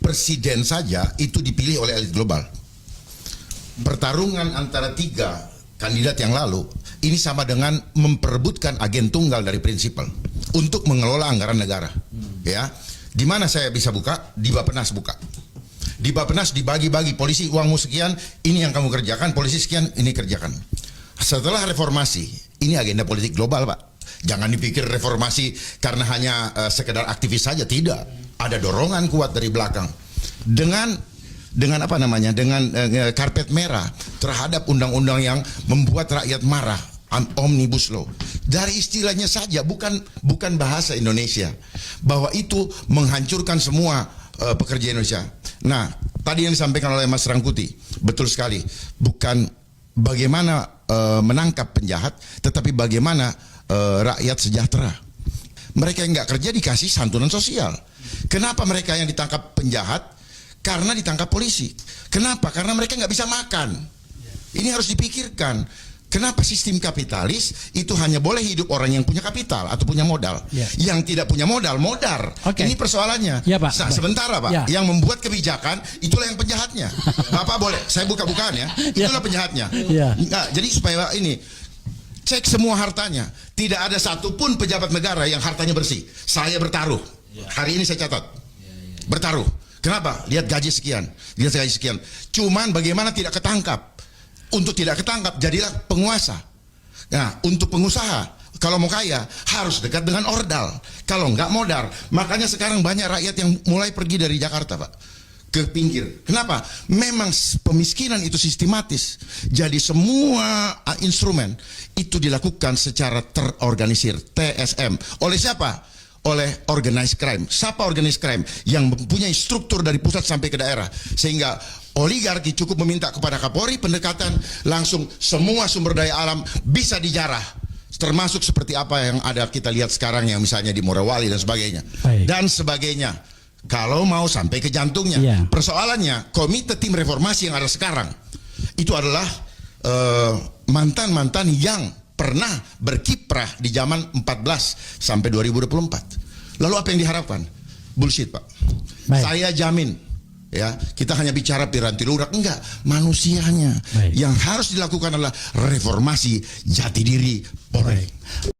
presiden saja itu dipilih oleh elit global. Pertarungan antara 3 kandidat yang lalu ini sama dengan memperebutkan agen tunggal dari prinsipal untuk mengelola anggaran negara. Ya, di mana saya bisa buka? Di Bappenas buka. Di Bappenas dibagi-bagi, polisi uangmu sekian, ini yang kamu kerjakan, polisi sekian, ini kerjakan. Setelah reformasi, ini agenda politik global, Pak. Jangan dipikir reformasi karena hanya sekedar aktivis saja, tidak. Ada dorongan kuat dari belakang. Dengan apa namanya? Dengan karpet merah terhadap undang-undang yang membuat rakyat marah, Omnibus Law. Dari istilahnya saja, bukan bahasa Indonesia, bahwa itu menghancurkan semua pekerja Indonesia. Nah, tadi yang disampaikan oleh Mas Rangkuti, betul sekali. Bukan bagaimana menangkap penjahat, tetapi bagaimana rakyat sejahtera. Mereka yang nggak kerja dikasih santunan sosial. Kenapa mereka yang ditangkap penjahat? Karena ditangkap polisi. Kenapa? Karena mereka nggak bisa makan. Ini harus dipikirkan. Kenapa sistem kapitalis itu hanya boleh hidup orang yang punya kapital atau punya modal. Yang tidak punya modal, modar. Ini persoalannya. Pak. Nah, sementara Pak, yang membuat kebijakan itulah yang penjahatnya. Bapak boleh, saya buka-bukaan ya. Itulah penjahatnya. Nah, jadi supaya ini cek semua hartanya. Tidak ada satupun pejabat negara yang hartanya bersih. Saya bertaruh. Hari ini saya catat. Bertaruh. Kenapa? Lihat gaji sekian. Lihat gaji sekian. Cuman bagaimana tidak ketangkap. Untuk tidak ketangkap, jadilah penguasa. Nah, untuk pengusaha, kalau mau kaya, harus dekat dengan ordal. Kalau enggak modal. Makanya sekarang banyak rakyat yang mulai pergi dari Jakarta, Pak, ke pinggir. Kenapa? Memang pemiskinan itu sistematis. Jadi semua instrumen itu dilakukan secara terorganisir, TSM. Oleh siapa? Oleh organized crime. Siapa organized crime? Yang mempunyai struktur dari pusat sampai ke daerah. Sehingga oligarki cukup meminta kepada Kapolri pendekatan langsung semua sumber daya alam bisa dijarah. Termasuk seperti apa yang ada kita lihat sekarang yang misalnya di Morowali dan sebagainya. Dan sebagainya. Kalau mau sampai ke jantungnya. Persoalannya komite tim reformasi yang ada sekarang itu adalah mantan-mantan yang pernah berkiprah di zaman 14 sampai 2024. Lalu apa yang diharapkan? Bullshit, Pak. Saya jamin, ya, kita hanya bicara piranti lunak, enggak, manusianya. Yang harus dilakukan adalah reformasi jati diri Polri.